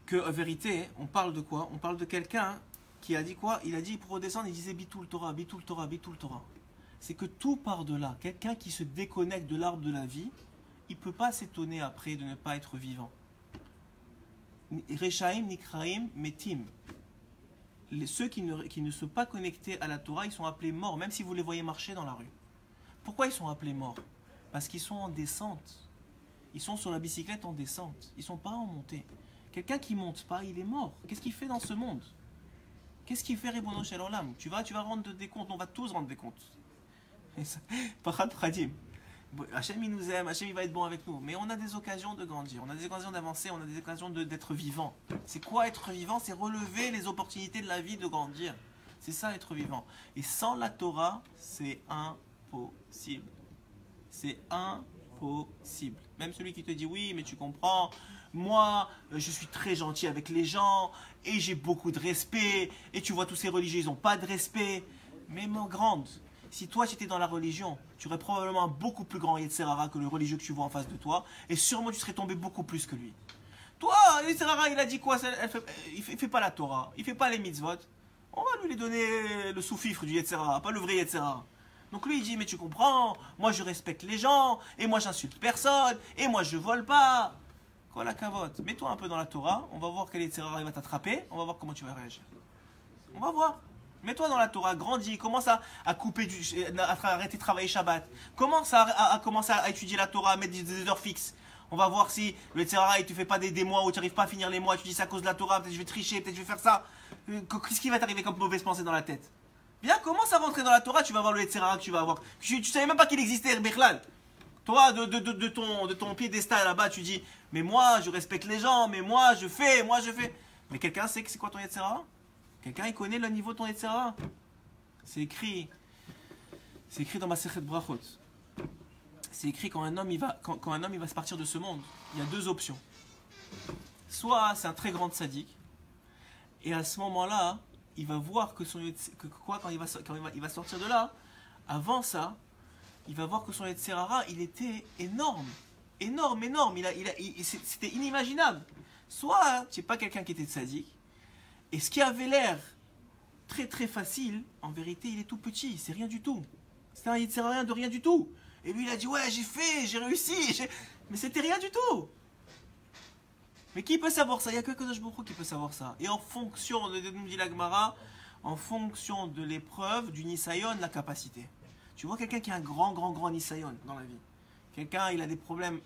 que en vérité, on parle de quoi? On parle de quelqu'un qui a dit quoi? Il a dit pour redescendre, il disait Bitul Torah, Bitul Torah, Bitul Torah. C'est que tout part de là. Quelqu'un qui se déconnecte de l'arbre de la vie, il ne peut pas s'étonner après de ne pas être vivant. Rechaim, Nikraim, Metim. Ceux qui ne sont pas connectés à la Torah, ils sont appelés morts, même si vous les voyez marcher dans la rue. Pourquoi ils sont appelés morts? Parce qu'ils sont en descente. Ils sont sur la bicyclette en descente. Ils ne sont pas en montée. Quelqu'un qui ne monte pas, il est mort. Qu'est-ce qu'il fait dans ce monde? Qu'est-ce qu'il fait, Ribono Shel Olam? Tu vas rendre des comptes. On va tous rendre des comptes. Parad Pradim. Hachem, il nous aime. Hachem, il va être bon avec nous. Mais on a des occasions de grandir. On a des occasions d'avancer. On a des occasions d'être vivant. C'est quoi être vivant? C'est relever les opportunités de la vie de grandir. C'est ça, être vivant. Et sans la Torah, c'est impossible. C'est impossible. Même celui qui te dit oui, mais tu comprends, moi, je suis très gentil avec les gens et j'ai beaucoup de respect. Et tu vois, tous ces religieux, ils n'ont pas de respect. Mais mon grande, si toi, tu étais dans la religion, tu aurais probablement un beaucoup plus grand Yetzer Hara que le religieux que tu vois en face de toi. Et sûrement, tu serais tombé beaucoup plus que lui. Toi, Yetzer Hara, il a dit quoi? Il ne fait pas la Torah, il ne fait pas les mitzvot. On va lui donner le sous-fifre du Yetzer Hara, pas le vrai Yetzer Hara. Donc lui il dit, mais tu comprends, moi je respecte les gens, et moi j'insulte personne, et moi je vole pas. Quoi la cavote? Mets-toi un peu dans la Torah, on va voir quel Yetzer Hara il va t'attraper, on va voir comment tu vas réagir. On va voir. Mets-toi dans la Torah, grandis, commence à couper, à arrêter de travailler Shabbat. Commence à commencer à étudier la Torah, à mettre des heures fixes. On va voir si le Tzerara, il te fait pas des mois où tu n'arrives pas à finir les mois, tu dis c'est à cause de la Torah, peut-être je vais tricher, peut-être je vais faire ça. Qu'est-ce qui va t'arriver comme mauvaise pensée dans la tête? Bien, commence à rentrer dans la Torah, tu vas voir le Tzerara que tu vas avoir. Tu savais même pas qu'il existait, Bechlal. Toi, de ton piédestal là-bas, tu dis, mais moi, je respecte les gens, mais moi, je fais. Mais quelqu'un sait que c'est quoi ton Yetzirah? Quelqu'un, il connaît le niveau de ton Yetzirah? C'est écrit dans ma Sechet Brachot. C'est écrit quand un homme il va se partir de ce monde, il y a deux options. Soit c'est un très grand tzaddik, et à ce moment-là, il va voir quand il va sortir de là, avant ça, il va voir que son Yetzirah, il était énorme. C'était inimaginable. Soit tu n'es pas quelqu'un qui était tzaddik, et ce qui avait l'air très très facile, en vérité, il est tout petit, c'est rien du tout. C'est un Yetzirah de rien du tout. Et lui, il a dit, ouais, j'ai réussi, mais c'était rien du tout. Mais qui peut savoir ça? Il n'y a que Kadosh Baruch Hu qui peut savoir ça. Et en fonction, nous dit la Gemara, en fonction de l'épreuve, du Nisayon, la capacité. Tu vois quelqu'un qui a un grand Nisayon dans la vie. Quelqu'un, il a des problèmes,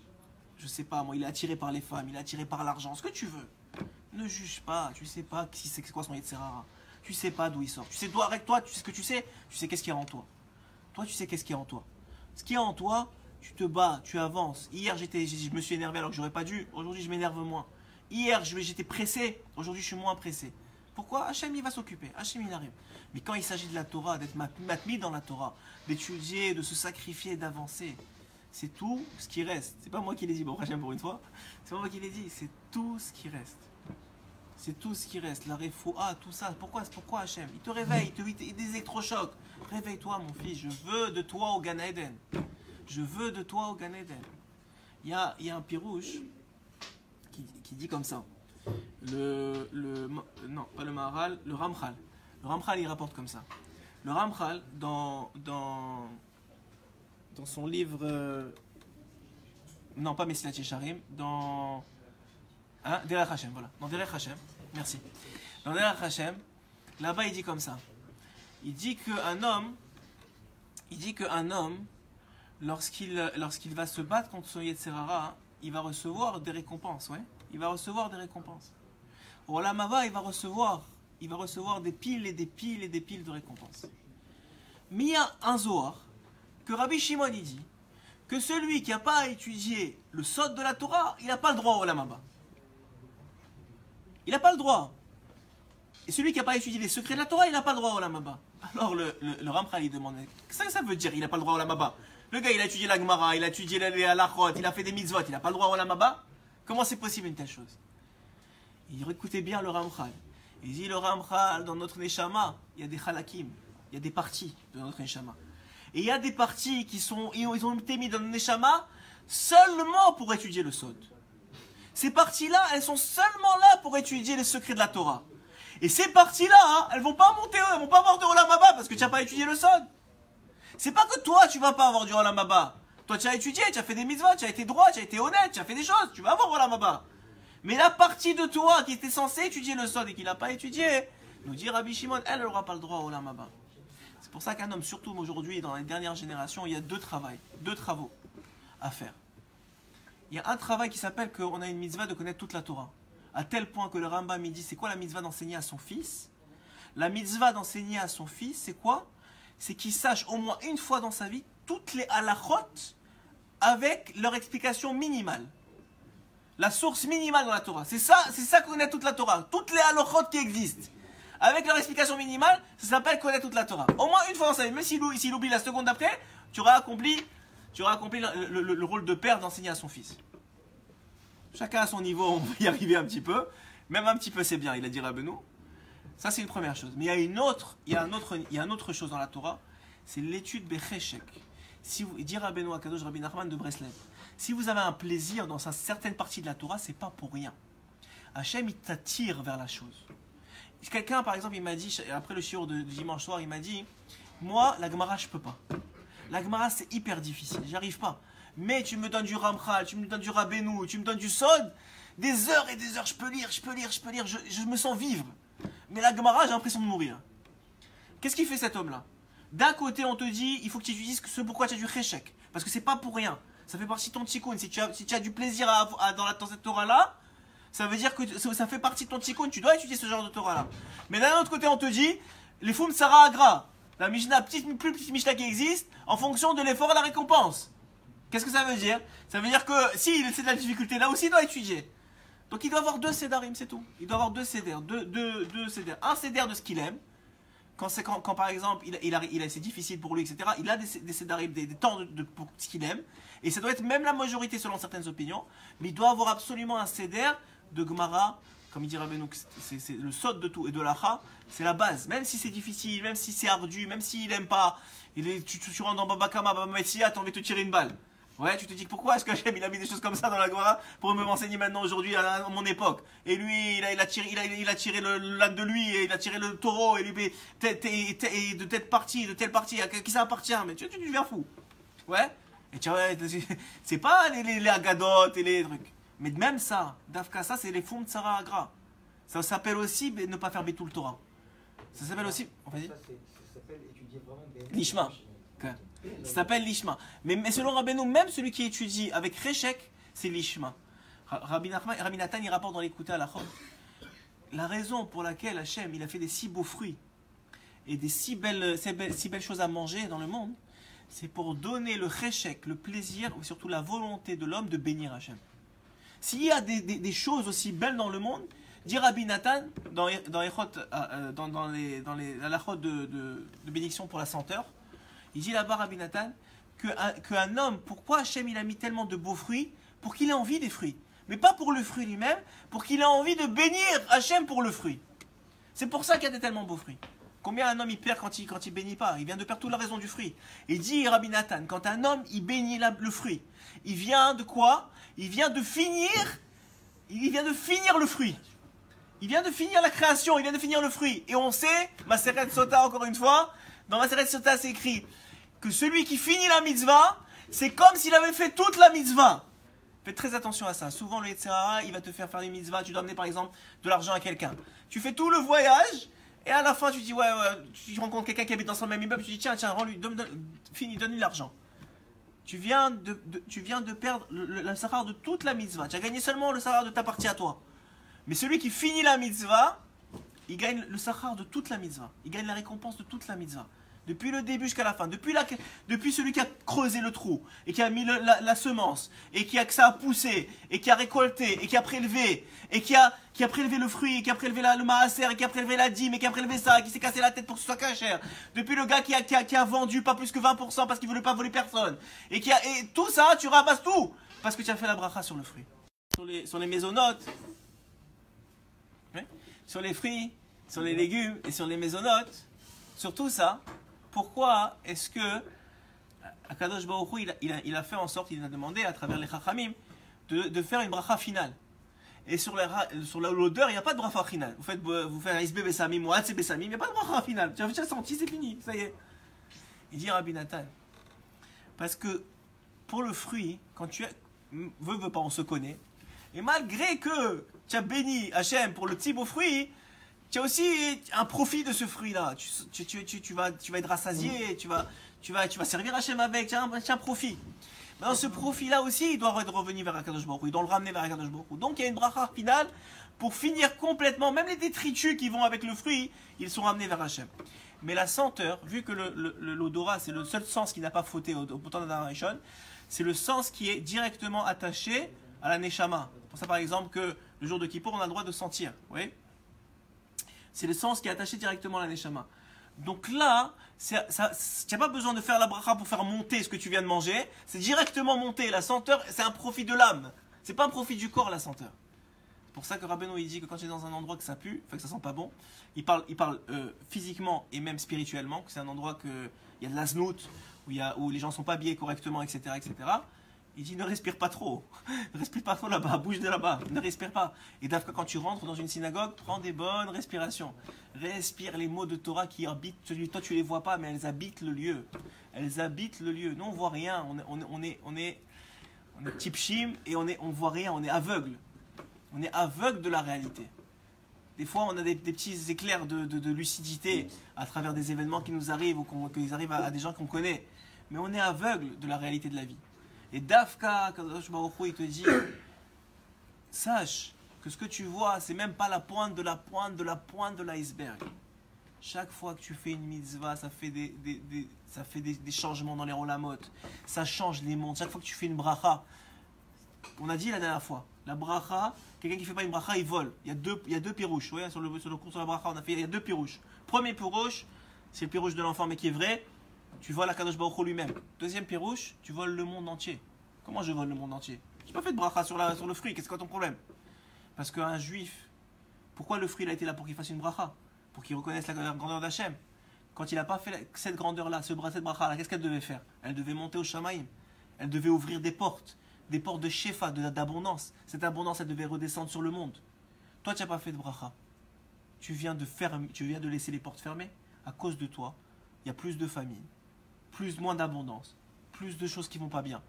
je sais pas, moi, il est attiré par les femmes, il est attiré par l'argent, ce que tu veux. Ne juge pas, tu sais pas c'est quoi son Yetzirah. Tu sais pas d'où il sort. Tu sais, toi, avec toi, tu sais ce que tu sais qu'est-ce qu'il y a en toi. Toi, tu sais qu'est-ce qu'il y a en toi. Ce qu'il y a en toi, tu te bats, tu avances. Hier, je me suis énervé alors que j'aurais pas dû. Aujourd'hui, je m'énerve moins. Hier, j'étais pressé. Aujourd'hui, je suis moins pressé. Pourquoi? Hachem, il va s'occuper. Hachem, il arrive. Mais quand il s'agit de la Torah, d'être matmi dans la Torah, d'étudier, de se sacrifier, d'avancer, c'est tout ce qui reste. C'est pas moi qui l'ai dit, bon, Hachem, pour une fois. C'est pas moi qui l'ai dit. C'est tout ce qui reste. C'est tout ce qui reste. La refoua, tout ça. Pourquoi Hachem? Il te réveille, il te des électrochocs. Réveille-toi, mon fils. Je veux de toi au Gan Eden. Je veux de toi au Gan Eden. Il y a un pirouche qui dit comme ça. Non, pas le Maharal, le Ramchal. Le Ramchal, il rapporte comme ça. Le Ramchal, dans son livre, non, pas Mesilat Yesharim, dans Derech Hashem, voilà. Dans Derech Hashem, merci. Dans Derech Hashem, là-bas, il dit comme ça. Il dit qu'un homme, lorsqu'il va se battre contre son Yetzirah, il va recevoir des récompenses, ouais. Il va recevoir des récompenses. Au Olam Haba, il va recevoir des piles et des piles et des piles de récompenses. Mais il y a un Zohar que Rabbi Shimon il dit que celui qui n'a pas étudié le sod de la Torah, il n'a pas le droit au Olam Haba. Il n'a pas le droit. Et celui qui n'a pas étudié les secrets de la Torah, il n'a pas le droit au Olam Haba. Alors le Ramchal il demande, qu'est-ce que ça veut dire, il n'a pas le droit au Olam Haba? Le gars, il a étudié la Gemara, il a étudié les halachot, il a fait des mitzvot, il n'a pas le droit au Olam Haba? Comment c'est possible une telle chose? Écoutez bien le Ramchal. Il dit, le Ramchal, dans notre Neshama, il y a des halakim, il y a des parties de notre Neshama. Et il y a des parties ils ont été mis dans le Neshama seulement pour étudier le Sod. Ces parties-là, elles sont seulement là pour étudier les secrets de la Torah. Et ces parties-là, elles vont pas monter, elles vont pas avoir de Olam Haba parce que tu n'as pas étudié le Sod. C'est pas que toi, tu vas pas avoir du Olam Haba. Toi, tu as étudié, tu as fait des mitzvot, tu as été droit, tu as été honnête, tu as fait des choses, tu vas avoir Olam Haba. Mais la partie de toi qui était censée étudier le Sod et qui l'a pas étudié, nous dit Rabbi Shimon, elle n'aura pas le droit au Olam Haba. C'est pour ça qu'un homme, surtout aujourd'hui, dans les dernières générations, il y a deux travaux à faire. Il y a un travail qui s'appelle qu'on a une mitzvah de connaître toute la Torah. À tel point que le Rambam il dit, c'est quoi la mitzvah d'enseigner à son fils? La mitzvah d'enseigner à son fils, c'est quoi? C'est qu'il sache au moins une fois dans sa vie toutes les halachot avec leur explication minimale. La source minimale dans la Torah. C'est ça qu'on connaît toute la Torah. Toutes les halachot qui existent. Avec leur explication minimale, ça s'appelle connaître toute la Torah. Au moins une fois dans sa vie. Même s'il oublie la seconde d'après, tu auras accompli le rôle de père d'enseigner à son fils. Chacun à son niveau, on va y arriver un petit peu. Même un petit peu, c'est bien, il a dit Rabbeinu. Ça, c'est une première chose. Mais il y a une autre chose dans la Torah, c'est l'étude Becheshek. Si vous, dit Rabbeinu Akadosh, Rabbi Nachman de Breslev, si vous avez un plaisir dans certaine partie de la Torah, c'est pas pour rien. Hachem, il t'attire vers la chose. Quelqu'un, par exemple, il m'a dit, après le shiur de dimanche soir, il m'a dit, moi, la Gemara, je peux pas. La Gemara, c'est hyper difficile, j'y arrive pas. Mais tu me donnes du Ramchal, tu me donnes du Rabbeinu, tu me donnes du Sod, des heures et des heures, je peux lire, je me sens vivre. Mais la Gemara, j'ai l'impression de mourir. Qu'est-ce qu'il fait cet homme-là? D'un côté, on te dit, il faut que tu utilises ce pourquoi tu as du réchec. Parce que c'est pas pour rien. Ça fait partie de ton tikkun. Si tu as du plaisir dans cette Torah-là, ça veut dire que ça fait partie de ton tikkun. Tu dois étudier ce genre de Torah-là. Mais d'un autre côté, on te dit, les fum Sarah Agra, la Mishnah, plus petite Mishnah qui existe, en fonction de l'effort et la récompense. Qu'est-ce que ça veut dire? Ça veut dire que s'il essaie de la difficulté, là aussi, il doit étudier. Donc il doit avoir 2 sédarim, c'est tout. Il doit avoir 2 sédar. Deux sédar. Un sédar de ce qu'il aime. Quand par exemple, c'est difficile pour lui, etc., il a des sédarim, des temps pour ce qu'il aime. Et ça doit être même la majorité selon certaines opinions. Mais il doit avoir absolument un sédar de Gemara. Comme il dit Rabbeinu, c'est le sot de tout. Et de l'Acha, c'est la base. Même si c'est difficile, même si c'est ardu, même s'il n'aime pas, tu rentres dans Baba Kama, Baba Metsia, tu as envie de te tirer une balle. Ouais, tu te dis pourquoi est-ce que Hachem il a mis des choses comme ça dans la Gemara pour me m'enseigner maintenant aujourd'hui à mon époque. Et lui, il a tiré le lac de lui, et il a tiré le taureau, et lui, de telle partie, à qui ça appartient, mais tu deviens fou. Ouais. Et tu vois, c'est pas les agadotes et les trucs. Mais même ça, Dafka, ça c'est les fum Tsara Agra. Ça s'appelle aussi ne pas faire tout le Torah. Ça s'appelle aussi. Vas-y. Ça s'appelle étudier vraiment l'Ishma. Ça s'appelle l'Ishma. Mais selon Rabbeinu, même celui qui étudie avec Réchek, c'est l'Ishma. Rabbi Nathan, il rapporte dans l'Écouté à la Chod. La raison pour laquelle Hachem il a fait des si beaux fruits et des si belles choses à manger dans le monde, c'est pour donner le Réchek, le plaisir, ou surtout la volonté de l'homme de bénir Hachem. S'il y a des choses aussi belles dans le monde, dit Rabbi Nathan, dans les halachot de bénédiction pour la senteur, il dit là-bas, Rabbi Nathan, qu'un homme, pourquoi Hachem il a mis tellement de beaux fruits? Pour qu'il ait envie des fruits. Mais pas pour le fruit lui-même, pour qu'il ait envie de bénir Hachem pour le fruit. C'est pour ça qu'il y a des tellement beaux fruits. Combien un homme il perd quand il bénit pas? Il vient de perdre toute la raison du fruit. Et dit Rabbi Nathan, quand un homme il bénit le fruit, il vient de quoi? Il vient de finir le fruit. Il vient de finir la création, il vient de finir le fruit. Et on sait, Maseret Sota encore une fois, dans Maseret Sota c'est écrit que celui qui finit la mitzvah, c'est comme s'il avait fait toute la mitzvah. Faites très attention à ça. Souvent le Yetzirah, il va te faire les mitzvahs, tu dois amener par exemple de l'argent à quelqu'un. Tu fais tout le voyage, et à la fin tu dis ouais, tu rencontres quelqu'un qui habite dans son même immeuble, tu dis tiens, rends-lui, donne-lui l'argent. Tu viens de perdre le sahar de toute la mitzvah. Tu as gagné seulement le sahar de ta partie à toi. Mais celui qui finit la mitzvah, il gagne le sahar de toute la mitzvah. Il gagne la récompense de toute la mitzvah. Depuis le début jusqu'à la fin. Depuis celui qui a creusé le trou, et qui a mis la semence, et que ça a poussé, et qui a récolté, et qui a prélevé, et qui a prélevé le fruit, et qui a prélevé le maaser, et qui a prélevé la dîme, et qui a prélevé ça, et qui s'est cassé la tête pour que ce soit cachère. Depuis le gars qui a vendu pas plus que 20% parce qu'il ne voulait pas voler personne. Et tout ça, tu ramasses tout. Parce que tu as fait la bracha sur le fruit. Sur les mésonotes. Sur les fruits, sur les légumes, et sur les mésonotes. Sur tout ça. Pourquoi est-ce que Akadosh Baruch Hu, il a fait en sorte, il a demandé à travers les Chachamim de faire une bracha finale. Et sur l'odeur, il n'y a pas de bracha finale. Vous faites Isbe Bessamim ou Hatse Bessamim, il n'y a pas de bracha finale. Tu as déjà senti, c'est fini, ça y est. Il dit Rabbi Nathan, parce que pour le fruit, quand tu veux pas, on se connaît, et malgré que tu as béni Hachem pour le petit beau fruit, tu as aussi un profit de ce fruit-là. Tu vas être rassasié, tu vas servir Hachem avec, tu as un profit. Mais dans ce profit-là aussi, il doit revenir vers Akadosh Baruch Hu, il doit le ramener vers Akadosh Baruch Hu. Donc il y a une bracha finale pour finir complètement, même les détritus qui vont avec le fruit, ils sont ramenés vers Hachem. Mais la senteur, vu que l'odorat, c'est le seul sens qui n'a pas fauté au temps d'Adam Rishon, c'est le sens qui est directement attaché à la Neshama. C'est pour ça par exemple que le jour de Kippour, on a le droit de sentir. Vous voyez ? C'est le sens qui est attaché directement à la Neshama. Donc là, tu n'as pas besoin de faire la bracha pour faire monter ce que tu viens de manger. C'est directement monter. La senteur, c'est un profit de l'âme. C'est pas un profit du corps, la senteur. C'est pour ça que Rabbeinu il dit que quand tu es dans un endroit que ça pue, que ça sent pas bon, il parle physiquement et même spirituellement, que c'est un endroit il y a de la znout, où les gens sont pas habillés correctement, etc., etc. Il dit ne respire pas trop. Ne respire pas trop là-bas, bouge de là-bas. Ne respire pas. Et d'ailleurs, quand tu rentres dans une synagogue, prends des bonnes respirations. Respire les mots de Torah qui habitent celui. Toi, tu les vois pas, mais elles habitent le lieu. Elles habitent le lieu. Nous, on voit rien. On est tipshim et on voit rien. On est aveugle. On est aveugle de la réalité. Des fois, on a des petits éclairs de lucidité à travers des événements qui nous arrivent ou qu'ils arrivent à des gens qu'on connaît. Mais on est aveugle de la réalité de la vie. Et Dafka, Kadosh Baruch Hu, il te dit, sache que ce que tu vois, c'est même pas la pointe de la pointe de la pointe de l'iceberg. Chaque fois que tu fais une mitzvah, ça fait des changements dans les olamot. Ça change les mondes. Chaque fois que tu fais une bracha, on a dit la dernière fois, la bracha, quelqu'un qui ne fait pas une bracha, il vole. Il y a deux pirouches. Vous voyez, sur le cours sur la bracha, il y a deux pirouches. Premier pirouche, c'est le pirouche de l'enfant, mais qui est vrai. Tu voles Kadosh Baruch Hu lui-même. Deuxième pirouche, tu voles le monde entier. Comment je vole le monde entier? Je n'ai pas fait de bracha sur le fruit. Qu'est-ce que ton problème? Parce qu'un juif, pourquoi le fruit il a été là pour qu'il fasse une bracha? Pour qu'il reconnaisse la grandeur d'Hachem. Quand il n'a pas fait cette grandeur-là, cette bracha-là, qu'est-ce qu'elle devait faire? Elle devait monter au Shamaïm. Elle devait ouvrir des portes de shefa, d'abondance. Cette abondance, elle devait redescendre sur le monde. Toi, tu n'as pas fait de bracha. Tu viens de laisser les portes fermées. À cause de toi, il y a plus de famine, moins d'abondance, plus de choses qui ne vont pas bien.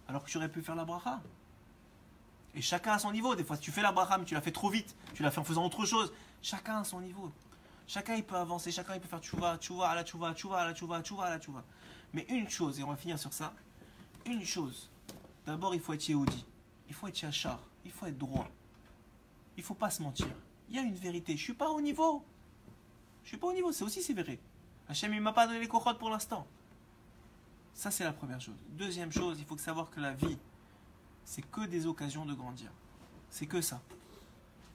Alors que tu aurais pu faire la bracha. Et chacun à son niveau. Des fois, tu fais la bracha, mais tu l'as fait trop vite. Tu l'as fait en faisant autre chose. Chacun à son niveau. Chacun, il peut avancer. Chacun, il peut faire tchouva à la tchouva. Mais une chose, et on va finir sur ça. Une chose. D'abord, il faut être yéhoudi. Il faut être yachar. Il faut être droit. Il ne faut pas se mentir. Il y a une vérité. Je ne suis pas au niveau. C'est aussi sévéré. Hachem, il ne m'a pas donné les kochot pour l'instant. Ça, c'est la première chose. Deuxième chose, il faut savoir que la vie, c'est que des occasions de grandir. C'est que ça.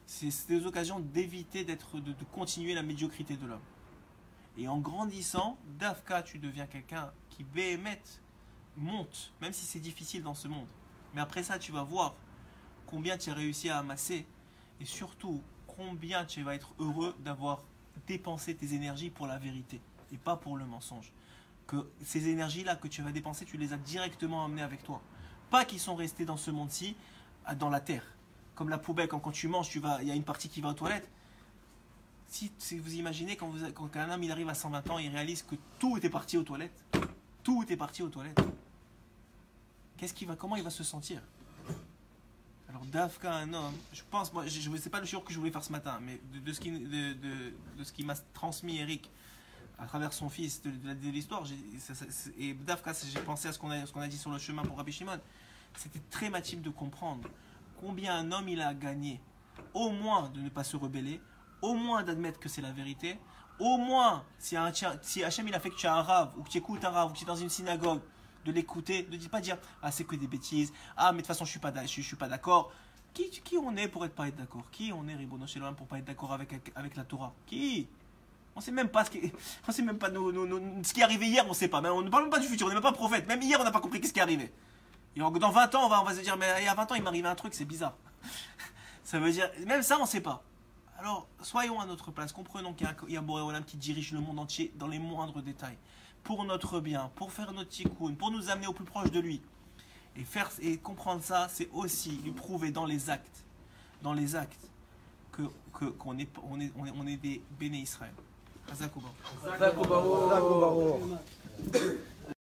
C'est des occasions d'éviter de continuer la médiocrité de l'homme. Et en grandissant, Dafka, tu deviens quelqu'un qui monte, même si c'est difficile dans ce monde. Mais après ça, tu vas voir combien tu as réussi à amasser et surtout combien tu vas être heureux d'avoir dépensé tes énergies pour la vérité et pas pour le mensonge. Que ces énergies-là que tu vas dépenser, tu les as directement amenées avec toi. Pas qu'ils sont restés dans ce monde-ci, dans la terre. Comme la poubelle, quand tu manges, il y a une partie qui va aux toilettes. Si vous imaginez, quand un homme il arrive à 120 ans, il réalise que tout était parti aux toilettes. Tout était parti aux toilettes. Comment il va se sentir? Alors Dafka, un homme, je pense, moi, je ne sais pas le shiur que je voulais faire ce matin, mais de ce qui m'a transmis Eric à travers son fils de l'histoire, et Dafka, j'ai pensé à ce qu'on a dit sur le chemin pour Rabbi Shimon. C'était très matime de comprendre combien un homme il a gagné, au moins de ne pas se rebeller, au moins d'admettre que c'est la vérité, au moins si Hachem il a fait que tu as un rave, ou que tu écoutes un rave, ou que tu es dans une synagogue, de l'écouter, de ne pas dire ah c'est que des bêtises, ah mais de toute façon je suis pas d'accord. Qui on est pour pas être d'accord? Qui on est Ribono Shelom pour pas être d'accord avec la Torah? Qui? On sait même pas ce qui est arrivé hier, on sait pas. Mais on ne parle même pas du futur, on n'est même pas prophète. Même hier on n'a pas compris ce qui est arrivé. Et dans 20 ans on va se dire mais il y a 20 ans il m'arrivait un truc, c'est bizarre. Ça veut dire même ça on sait pas. Alors soyons à notre place, comprenons qu'il y a un Boré Olam qui dirige le monde entier dans les moindres détails. Pour notre bien, pour faire notre tikkun, pour nous amener au plus proche de lui. Et comprendre ça, c'est aussi lui prouver dans les actes qu'on est des béné Israël. Hazak Uba.